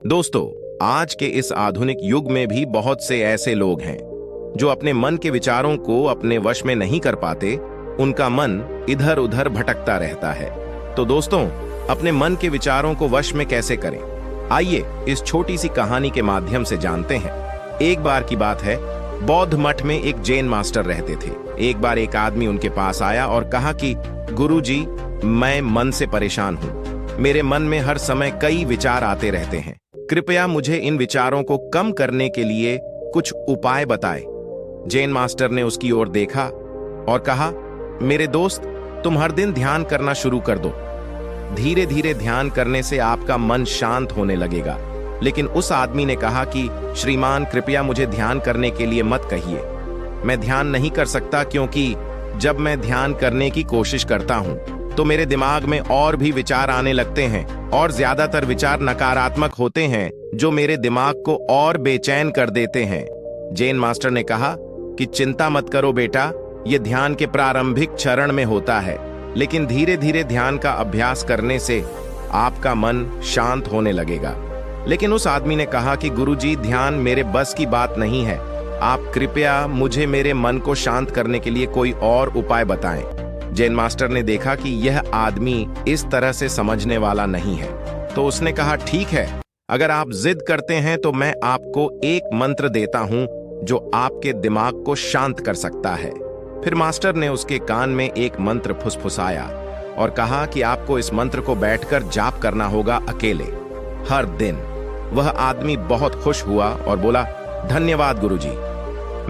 दोस्तों, आज के इस आधुनिक युग में भी बहुत से ऐसे लोग हैं जो अपने मन के विचारों को अपने वश में नहीं कर पाते। उनका मन इधर उधर भटकता रहता है। तो दोस्तों, अपने मन के विचारों को वश में कैसे करें, आइए इस छोटी सी कहानी के माध्यम से जानते हैं। एक बार की बात है, बौद्ध मठ में एक जैन मास्टर रहते थे। एक बार एक आदमी उनके पास आया और कहा कि गुरुजी, मैं मन से परेशान हूँ। मेरे मन में हर समय कई विचार आते रहते हैं। कृपया मुझे इन विचारों को कम करने के लिए कुछ उपाय बताएं। जैन मास्टर ने उसकी ओर देखा और कहा, मेरे दोस्त, तुम हर दिन ध्यान करना शुरू कर दो। धीरे धीरे ध्यान करने से आपका मन शांत होने लगेगा। लेकिन उस आदमी ने कहा कि श्रीमान, कृपया मुझे ध्यान करने के लिए मत कहिए। मैं ध्यान नहीं कर सकता, क्योंकि जब मैं ध्यान करने की कोशिश करता हूं तो मेरे दिमाग में और भी विचार आने लगते हैं और ज्यादातर विचार नकारात्मक होते हैं जो मेरे दिमाग को और बेचैन कर देते हैं। जैन मास्टर ने कहा कि चिंता मत करो बेटा, यह ध्यान के प्रारंभिक चरण में होता है, लेकिन धीरे धीरे ध्यान का अभ्यास करने से आपका मन शांत होने लगेगा। लेकिन उस आदमी ने कहा कि गुरुजी, ध्यान मेरे बस की बात नहीं है। आप कृपया मुझे मेरे मन को शांत करने के लिए कोई और उपाय बताएं। जैन मास्टर ने देखा कि यह आदमी इस तरह से समझने वाला नहीं है, तो उसने कहा, ठीक है, अगर आप जिद करते हैं तो मैं आपको एक मंत्र देता हूं जो आपके दिमाग को शांत कर सकता है। फिर मास्टर ने उसके कान में एक मंत्र फुसफुसाया और कहा कि आपको इस मंत्र को बैठकर जाप करना होगा, अकेले, हर दिन। वह आदमी बहुत खुश हुआ और बोला, धन्यवाद गुरुजी,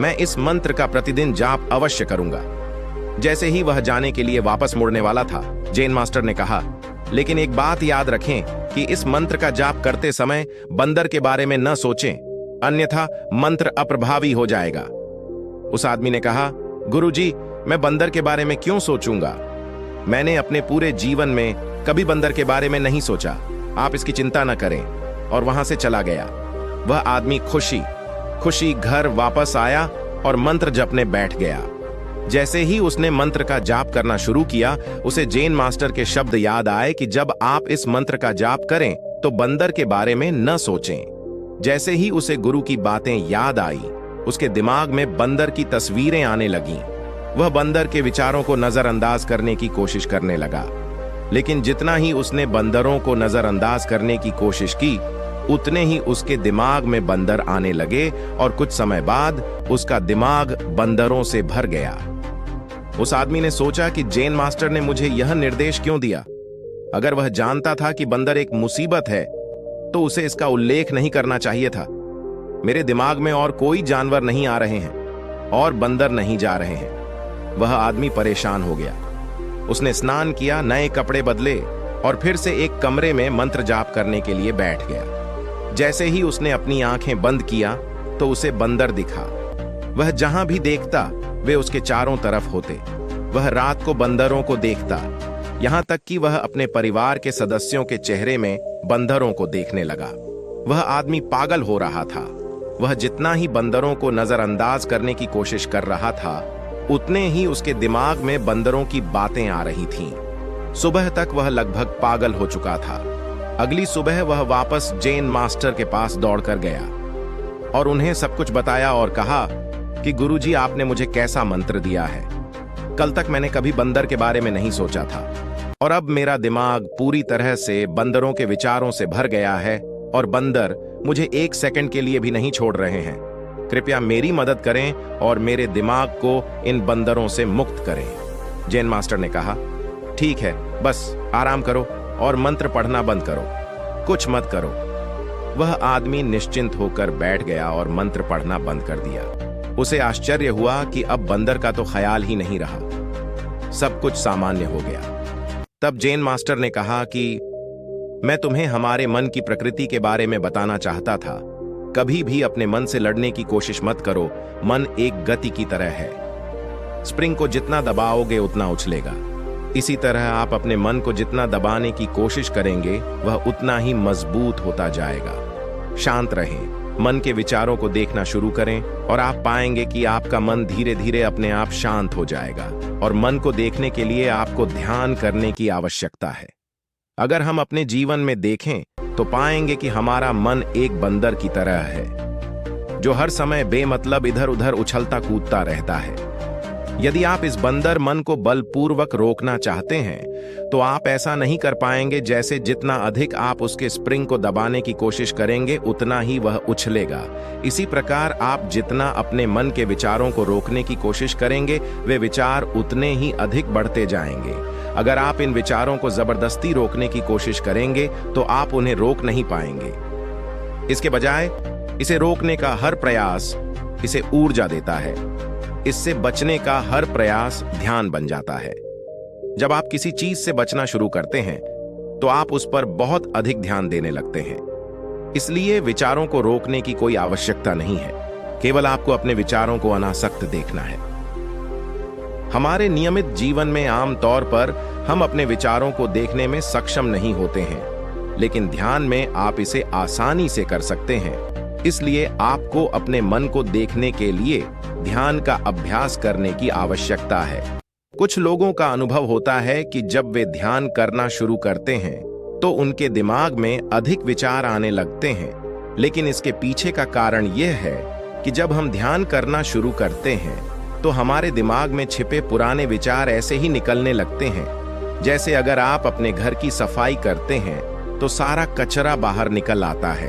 मैं इस मंत्र का प्रतिदिन जाप अवश्य करूंगा। जैसे ही वह जाने के लिए वापस मुड़ने वाला था, जैन मास्टर ने कहा, लेकिन एक बात याद रखें कि इस मंत्र का जाप करते समय बंदर के बारे में न सोचें, अन्यथा मंत्र अप्रभावी हो जाएगा। उस आदमी ने कहा, गुरुजी, मैं बंदर के बारे में क्यों सोचूंगा? मैंने अपने पूरे जीवन में कभी बंदर के बारे में नहीं सोचा। आप इसकी चिंता न करें। और वहां से चला गया। वह आदमी खुशी खुशी घर वापस आया और मंत्र जपने बैठ गया। जैसे ही उसने मंत्र का जाप करना शुरू किया, उसे जैन मास्टर के शब्द याद आए कि जब आप इस मंत्र का जाप करें तो बंदर के बारे में न सोचें। जैसे ही उसे गुरु की बातें याद आई, उसके दिमाग में बंदर की तस्वीरें आने लगीं। वह बंदर के विचारों को नजरअंदाज करने की कोशिश करने लगा। लेकिन जितना ही उसने बंदरों को नजरअंदाज करने की कोशिश की, उतने ही उसके दिमाग में बंदर आने लगे और कुछ समय बाद उसका दिमाग बंदरों से भर गया। उस आदमी ने सोचा कि जैन मास्टर ने मुझे यह निर्देश क्यों दिया? अगर वह जानता था कि बंदर एक मुसीबत है तो उसे इसका उल्लेख नहीं करना चाहिए था। मेरे दिमाग में और कोई जानवर नहीं आ रहे हैं और बंदर नहीं जा रहे हैं। वह आदमी परेशान हो गया। उसने स्नान किया, नए कपड़े बदले और फिर से एक कमरे में मंत्र जाप करने के लिए बैठ गया। जैसे ही उसने अपनी आंखें बंद किया तो उसे बंदर दिखा। वह जहां भी देखता वे उसके चारों तरफ होते। वह रात को बंदरों को देखता, यहां तक कि वह अपने परिवार के सदस्यों के चेहरे में बंदरों को देखने लगा। वह आदमी पागल हो रहा था। वह जितना ही बंदरों को नजरअंदाज करने की कोशिश कर रहा था, उतने ही उसके दिमाग में बंदरों की बातें आ रही थीं। सुबह तक वह लगभग पागल हो चुका था। अगली सुबह वह वापस जैन मास्टर के पास दौड़कर गया और उन्हें सब कुछ बताया और कहा कि गुरुजी, आपने मुझे कैसा मंत्र दिया है। कल तक मैंने कभी बंदर के बारे में नहीं सोचा था और अब मेरा दिमाग पूरी तरह से बंदरों के विचारों से भर गया है और बंदर मुझे एक सेकंड के लिए भी नहीं छोड़ रहे हैं। कृपया मेरी मदद करें और मेरे दिमाग को इन बंदरों से मुक्त करें। जैन मास्टर ने कहा, ठीक है, बस आराम करो और मंत्र पढ़ना बंद करो, कुछ मत करो। वह आदमी निश्चिंत होकर बैठ गया और मंत्र पढ़ना बंद कर दिया। उसे आश्चर्य हुआ कि अब बंदर का तो ख्याल ही नहीं रहा, सब कुछ सामान्य हो गया। तब जैन मास्टर ने कहा कि मैं तुम्हें हमारे मन की प्रकृति के बारे में बताना चाहता था। कभी भी अपने मन से लड़ने की कोशिश मत करो। मन एक गति की तरह है। स्प्रिंग को जितना दबाओगे उतना उछलेगा। इसी तरह आप अपने मन को जितना दबाने की कोशिश करेंगे, वह उतना ही मजबूत होता जाएगा। शांत रहें, मन के विचारों को देखना शुरू करें और आप पाएंगे कि आपका मन धीरे धीरे अपने आप शांत हो जाएगा। और मन को देखने के लिए आपको ध्यान करने की आवश्यकता है। अगर हम अपने जीवन में देखें तो पाएंगे कि हमारा मन एक बंदर की तरह है जो हर समय बेमतलब इधर उधर उछलता कूदता रहता है। यदि आप इस बंदर मन को बलपूर्वक रोकना चाहते हैं तो आप ऐसा नहीं कर पाएंगे। जैसे जितना अधिक आप उसके स्प्रिंग को दबाने की कोशिश करेंगे उतना ही वह उछलेगा। इसी प्रकार आप जितना अपने मन के विचारों को रोकने की कोशिश करेंगे वे विचार उतने ही अधिक बढ़ते जाएंगे। अगर आप इन विचारों को जबरदस्ती रोकने की कोशिश करेंगे तो आप उन्हें रोक नहीं पाएंगे। इसके बजाय इसे रोकने का हर प्रयास इसे ऊर्जा देता है। इससे बचने का हर प्रयास ध्यान बन जाता है। जब आप किसी चीज से बचना शुरू करते हैं तो आप उस पर बहुत अधिक ध्यान देने लगते हैं। इसलिए विचारों को रोकने की कोई आवश्यकता नहीं है, केवल आपको अपने विचारों को अनासक्त देखना है। हमारे नियमित जीवन में आमतौर पर हम अपने विचारों को देखने में सक्षम नहीं होते हैं, लेकिन ध्यान में आप इसे आसानी से कर सकते हैं। इसलिए आपको अपने मन को देखने के लिए ध्यान का अभ्यास करने की आवश्यकता है। कुछ लोगों का अनुभव होता है कि जब वे ध्यान करना शुरू करते हैं तो उनके दिमाग में अधिक विचार आने लगते हैं, लेकिन इसके पीछे का कारण यह है कि जब हम ध्यान करना शुरू करते हैं तो हमारे दिमाग में छिपे पुराने विचार ऐसे ही निकलने लगते हैं। जैसे अगर आप अपने घर की सफाई करते हैं तो सारा कचरा बाहर निकल आता है।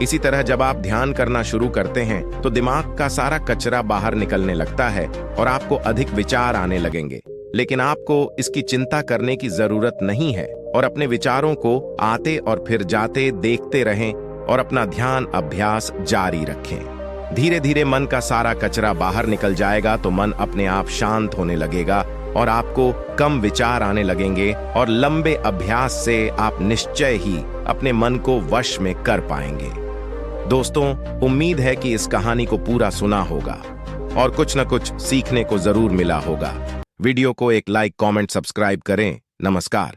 इसी तरह जब आप ध्यान करना शुरू करते हैं तो दिमाग का सारा कचरा बाहर निकलने लगता है और आपको अधिक विचार आने लगेंगे। लेकिन आपको इसकी चिंता करने की जरूरत नहीं है और अपने विचारों को आते और फिर जाते देखते रहें और अपना ध्यान अभ्यास जारी रखें। धीरे धीरे मन का सारा कचरा बाहर निकल जाएगा तो मन अपने आप शांत होने लगेगा और आपको कम विचार आने लगेंगे और लंबे अभ्यास से आप निश्चय ही अपने मन को वश में कर पाएंगे। दोस्तों, उम्मीद है कि इस कहानी को पूरा सुना होगा और कुछ न कुछ सीखने को जरूर मिला होगा। वीडियो को एक लाइक, कमेंट, सब्सक्राइब करें। नमस्कार।